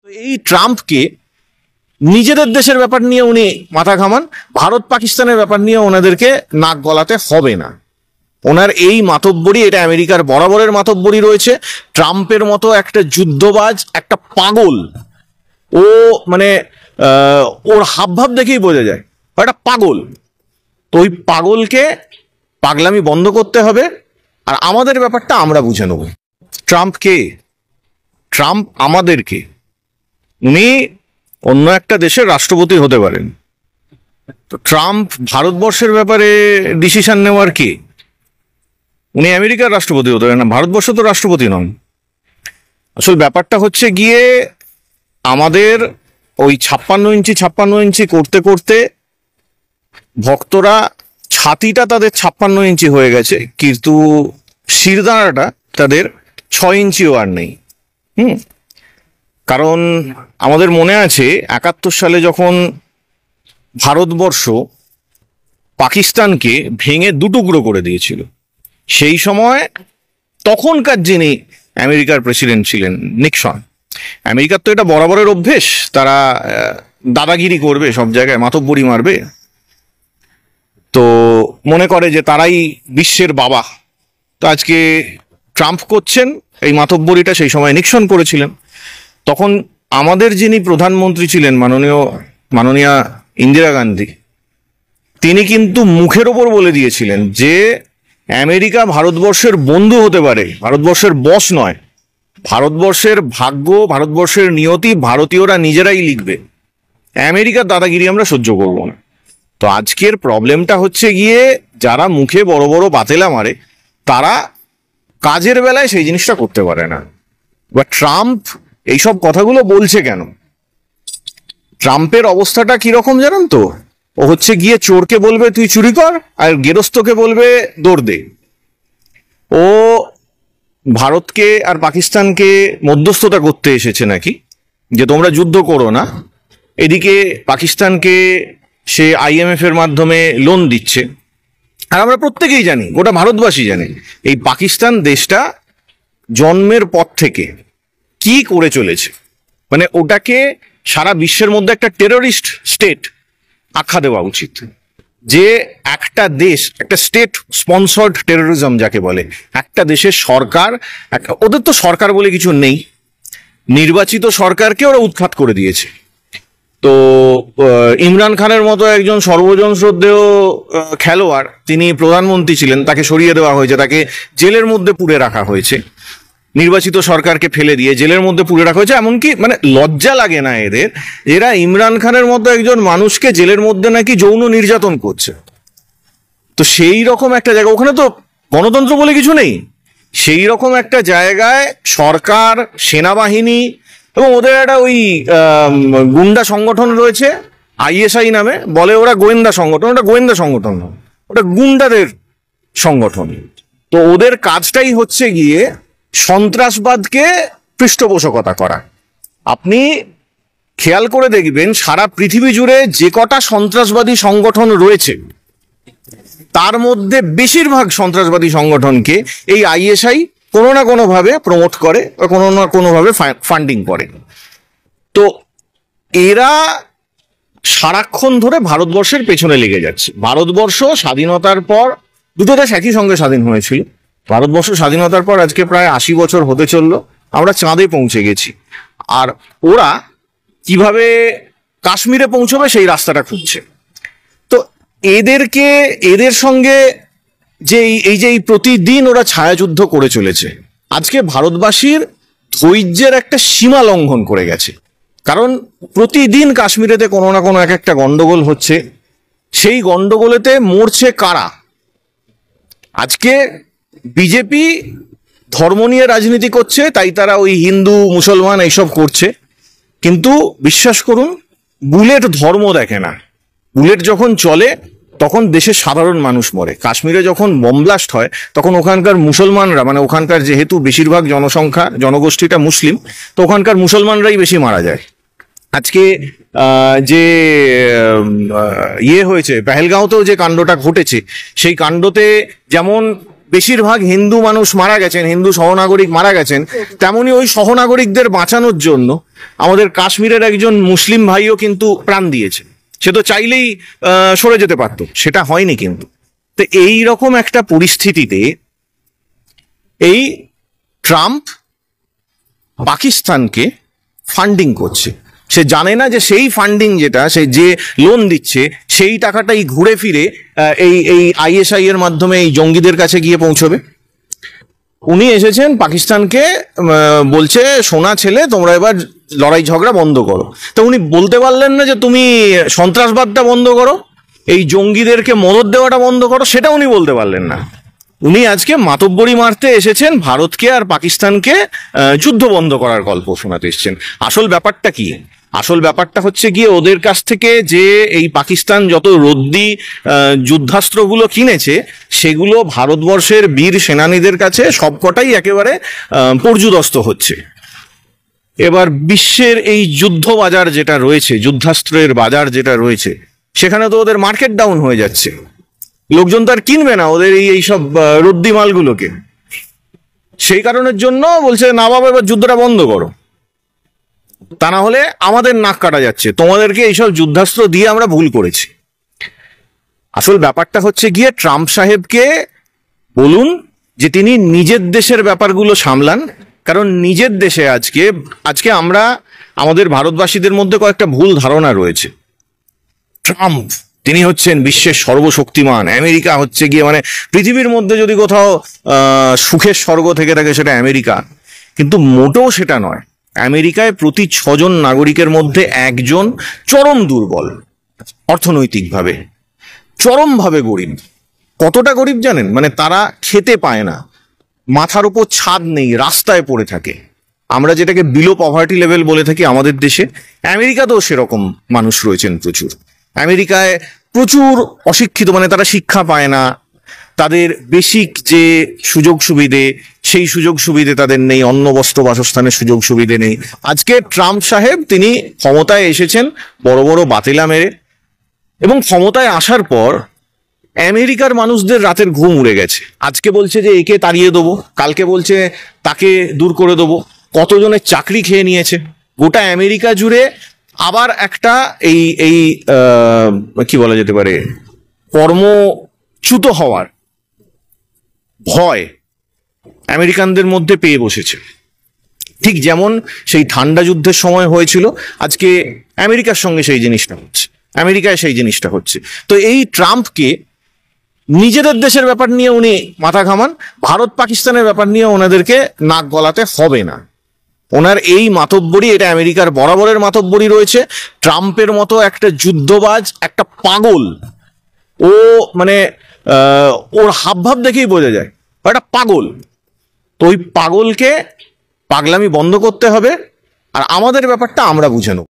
এই ট্রাম্পকে নিজেদের দেশের ব্যাপার নিয়ে উনি মাথা ঘামান, ভারত পাকিস্তানের ব্যাপার নিয়ে ওনাদেরকে নাক গলাতে হবে না। ওনার এই মাতব্বরি, এটা আমেরিকার বরাবরের মাতব্বরি রয়েছে। ট্রাম্পের মতো একটা যুদ্ধবাজ, একটা পাগল, ও মানে ওর হাবভাব দেখেই বোঝা যায় একটা পাগল। তো ওই পাগলকে পাগলামি বন্ধ করতে হবে, আর আমাদের ব্যাপারটা আমরা বুঝে নেব। ট্রাম্প কে? ট্রাম্প আমাদেরকে, উনি অন্য একটা দেশের রাষ্ট্রপতি হতে পারেন। তো ট্রাম্প ভারতবর্ষের ব্যাপারে ডিসিশন নেওয়ার কে? উনি আমেরিকার রাষ্ট্রপতি হতে পারেন না, ভারতবর্ষ তো রাষ্ট্রপতি নন। আসল ব্যাপারটা হচ্ছে গিয়ে আমাদের ওই 56 ইঞ্চি করতে করতে ভক্তরা ছাতিটা তাদের 56 ইঞ্চি হয়ে গেছে, কিন্তু শিরদাঁড়াটা তাদের 6 ইঞ্চিও আর নেই। কারণ আমাদের মনে আছে 71 সালে যখন ভারতবর্ষ পাকিস্তানকে ভেঙে দুটুকরো করে দিয়েছিল, সেই সময় তখনকার যিনি আমেরিকার প্রেসিডেন্ট ছিলেন নিক্সন। আমেরিকার তো এটা বরাবরের অভ্যেস, তারা দাদাগিরি করবে, সব জায়গায় মাতব্বরি মারবে, তো মনে করে যে তারাই বিশ্বের বাবা। তো আজকে ট্রাম্প করছেন এই মাতব্বরিটা, সেই সময় নিক্সন করেছিলেন। তখন আমাদের যিনি প্রধানমন্ত্রী ছিলেন মাননীয়া ইন্দিরা গান্ধী, তিনি কিন্তু মুখের ওপর বলে দিয়েছিলেন যে আমেরিকা ভারতবর্ষের বন্ধু হতে পারে, ভারতবর্ষের বস নয়। ভারতবর্ষের ভাগ্য, ভারতবর্ষের নিয়তি ভারতীয়রা নিজেরাই লিখবে, আমেরিকার দাদাগিরি আমরা সহ্য করব না। তো আজকের প্রবলেমটা হচ্ছে গিয়ে যারা মুখে বড় বড় বাতেলা মারে, তারা কাজের বেলায় সেই জিনিসটা করতে পারে না। বা ট্রাম্প এইসব কথাগুলো বলছে কেন? ট্রাম্পের অবস্থাটা কিরকম জানেন তো? ও হচ্ছে গিয়ে চোরকে বলবে তুই চুরি কর, আর গেরস্তকে বলবে দৌড় দে। ও ভারতকে আর পাকিস্তানকে মধ্যস্থতা করতে এসেছে নাকি, যে তোমরা যুদ্ধ করো না। এদিকে পাকিস্তানকে সে IMF এর মাধ্যমে লোন দিচ্ছে। আর আমরা প্রত্যেকেই জানি, গোটা ভারতবাসী জানে, এই পাকিস্তান দেশটা জন্মের পর থেকে কি করে চলেছে। মানে ওটাকে সারা বিশ্বের মধ্যে একটা টেররিস্ট স্টেট আখ্যা দেওয়া উচিত। যে একটা দেশ, একটা স্টেট স্পন্সর্ড টেরোরিজম যাকে বলে, একটা দেশের সরকার, ওদের তো সরকার বলে কিছু নেই, নির্বাচিত সরকারকে ওরা উৎখাত করে দিয়েছে। তো ইমরান খানের মতো একজন সর্বজন শ্রদ্ধেয় খেলোয়াড়, তিনি প্রধানমন্ত্রী ছিলেন, তাকে সরিয়ে দেওয়া হয়েছে, তাকে জেলের মধ্যে পুরে রাখা হয়েছে। নির্বাচিত সরকারকে ফেলে দিয়ে জেলের মধ্যে পুরে রাখা হয়েছে। এমনকি মানে লজ্জা লাগে না এদের, এরা ইমরান খানের মতো একজন মানুষকে জেলের মধ্যে নাকি যৌন নির্যাতন করছে। তো সেই রকম একটা জায়গা, ওখানে তো গণতন্ত্র বলে কিছু নেই। সেই রকম একটা জায়গায় সরকার, সেনাবাহিনী এবং ওদের একটা ওই গুন্ডা সংগঠন রয়েছে ISI নামে, বলে ওরা গোয়েন্দা সংগঠন। ওটা গোয়েন্দা সংগঠন নয়, ওটা গুন্ডাদের সংগঠন। তো ওদের কাজটাই হচ্ছে গিয়ে সন্ত্রাসবাদকে পৃষ্ঠপোষকতা করা। আপনি খেয়াল করে দেখবেন সারা পৃথিবী জুড়ে যে কটা সন্ত্রাসবাদী সংগঠন রয়েছে, তার মধ্যে বেশিরভাগ সন্ত্রাসবাদী সংগঠনকে এই ISI কোনো না কোনোভাবে প্রমোট করে বা কোনো না কোনোভাবে ফান্ডিং করে। তো এরা সারাক্ষণ ধরে ভারতবর্ষের পেছনে লেগে যাচ্ছে। ভারতবর্ষ স্বাধীনতার পর, দুটো দেশ একই সঙ্গে স্বাধীন হয়েছিল, ভারতবর্ষ স্বাধীনতার পর আজকে প্রায় 80 বছর হতে চললো, আমরা চাঁদে পৌঁছে গেছি। আর ওরা কিভাবে কাশ্মীরে পৌঁছবে সেই রাস্তাটা খুঁজছে। তো এদেরকে, এদের সঙ্গে যে এই প্রতিদিন ওরা ছায়াযুদ্ধ করে চলেছে, আজকে ভারতবাসীর ধৈর্যের একটা সীমা লঙ্ঘন করে গেছে। কারণ প্রতিদিন কাশ্মীরেতে কোনো না কোনো একটা গন্ডগোল হচ্ছে, সেই গন্ডগোলেতে মরছে কারা? আজকে বিজেপি ধর্ম নিয়ে রাজনীতি করছে, তাই তারা ওই হিন্দু মুসলমান এইসব করছে। কিন্তু বিশ্বাস করুন, বুলেট ধর্ম দেখে না। বুলেট যখন চলে তখন দেশের সাধারণ মানুষ মরে। কাশ্মীরে যখন বোম ব্লাস্ট হয় তখন ওখানকার মুসলমানরা, মানে ওখানকার যেহেতু বেশিরভাগ জনসংখ্যা, জনগোষ্ঠীটা মুসলিম, তো ওখানকার মুসলমানরাই বেশি মারা যায়। আজকে যে হয়েছে পেহেলগাঁওতেও যে কাণ্ডটা ঘটেছে, সেই কাণ্ডতে যেমন বেশিরভাগ হিন্দু মানুষ মারা গেছেন, হিন্দু সহনাগরিক মারা গেছেন, তেমনি ওই সহনাগরিকদের বাঁচানোর জন্য আমাদের কাশ্মীরের একজন মুসলিম ভাইও কিন্তু প্রাণ দিয়েছে। সে তো চাইলেই সরে যেতে পারতো, সেটা হয়নি কিন্তু। তো এই রকম একটা পরিস্থিতিতে এই ট্রাম্প পাকিস্তানকে ফান্ডিং করছে। সে জানে না যে সেই ফান্ডিং যেটা, সে যে লোন দিচ্ছে, সেই টাকাটাই ঘুরে ফিরে এই আইএসআই এর মাধ্যমে এই জঙ্গিদের কাছে গিয়ে পৌঁছবে। উনি এসেছেন পাকিস্তানকে বলছে, সোনা ছেলে তোমরা এবার লড়াই ঝগড়া বন্ধ করো। তো উনি বলতে পারলেন না যে তুমি সন্ত্রাসবাদটা বন্ধ করো, এই জঙ্গিদেরকে মদদ দেওয়াটা বন্ধ করো, সেটা উনি বলতে পারলেন না। উনি আজকে মাতব্বরি মারতে এসেছেন, ভারতকে আর পাকিস্তানকে যুদ্ধ বন্ধ করার গল্প শোনাতে এসেছেন। আসল ব্যাপারটা কি? আসল ব্যাপারটা হচ্ছে গিয়ে ওদের কাছ থেকে যে এই পাকিস্তান যত রদ্দি যুদ্ধাস্ত্রগুলো কিনেছে, সেগুলো ভারতবর্ষের বীর সেনানীদের কাছে সবকটাই একেবারে পর্যুদস্ত হচ্ছে। এবার বিশ্বের এই যুদ্ধ বাজার যেটা রয়েছে, যুদ্ধাস্ত্রের বাজার যেটা রয়েছে, সেখানে তো ওদের মার্কেট ডাউন হয়ে যাচ্ছে। লোকজন তো আর কিনবে না ওদের এইসব রদ্দি মালগুলোকে। সেই কারণের জন্য বলছে, না বাবা এবার যুদ্ধটা বন্ধ করো, তা না হলে আমাদের নাক কাটা যাচ্ছে, তোমাদেরকে এইসব যুদ্ধাস্ত্র দিয়ে আমরা ভুল করেছি। আসল ব্যাপারটা হচ্ছে গিয়ে ট্রাম্প সাহেবকে বলুন যে তিনি নিজের দেশের ব্যাপারগুলো সামলান। কারণ নিজের দেশে আজকে আমরা, আমাদের ভারতবাসীদের মধ্যে কয়েকটা ভুল ধারণা রয়েছে। ট্রাম্প তিনি হচ্ছেন বিশ্বের সর্বশক্তিমান, আমেরিকা হচ্ছে গিয়ে মানে পৃথিবীর মধ্যে যদি কোথাও সুখের স্বর্গ থেকে থাকে সেটা আমেরিকা। কিন্তু মোটেও সেটা নয়। আমেরিকায় প্রতি 6 জন নাগরিকের মধ্যে একজন চরম দুর্বল, অর্থনৈতিকভাবে চরমভাবে গরিব। কতটা গরিব জানেন? মানে তারা খেতে পায় না, মাথার উপর ছাদ নেই, রাস্তায় পড়ে থাকে। আমরা যেটাকে বিলো পভার্টি লেভেল বলে থাকি আমাদের দেশে, আমেরিকাতেও সেরকম মানুষ রয়েছেন প্রচুর। আমেরিকায় প্রচুর অশিক্ষিত, মানে তারা শিক্ষা পায় না, তাদের বেসিক যে সুযোগ সুবিধে সেই সুযোগ সুবিধে তাদের নেই, অন্ন বস্ত্র বাসস্থানের সুযোগ সুবিধে নেই। আজকে ট্রাম্প সাহেব তিনি ক্ষমতায় এসেছেন বড় বড় বাতিলা মেরে, এবং ক্ষমতায় আসার পর আমেরিকার মানুষদের রাতের ঘুম উড়ে গেছে। আজকে বলছে যে একে তাড়িয়ে দেবো, কালকে বলছে তাকে দূর করে দেবো। কতজনের চাকরি খেয়ে নিয়েছে গোটা আমেরিকা জুড়ে। আবার একটা এই এই কি বলা যেতে পারে, কর্মচ্যুত হওয়ার ভয় আমেরিকানদের মধ্যে পেয়ে বসেছে। ঠিক যেমন সেই ঠান্ডা যুদ্ধের সময় হয়েছিল, আজকে আমেরিকার সঙ্গে সেই জিনিসটা হচ্ছে, আমেরিকায় সেই জিনিসটা হচ্ছে। তো এই ট্রাম্পকে নিজেদের দেশের ব্যাপার নিয়ে উনি মাথা ঘামান, ভারত পাকিস্তানের ব্যাপার নিয়ে ওনাদেরকে নাক গলাতে হবে না। ওনার এই মাতব্বরি, এটা আমেরিকার বরাবরের মাতব্বরি রয়েছে। ট্রাম্পের মতো একটা যুদ্ধবাজ, একটা পাগল, ও মানে ওর হাবভাব দেখেই বোঝা যায় একটা পাগল। তো ওই পাগলকে পাগলামি বন্ধ করতে হবে, আর আমাদের ব্যাপারটা আমরা বুঝে নেব।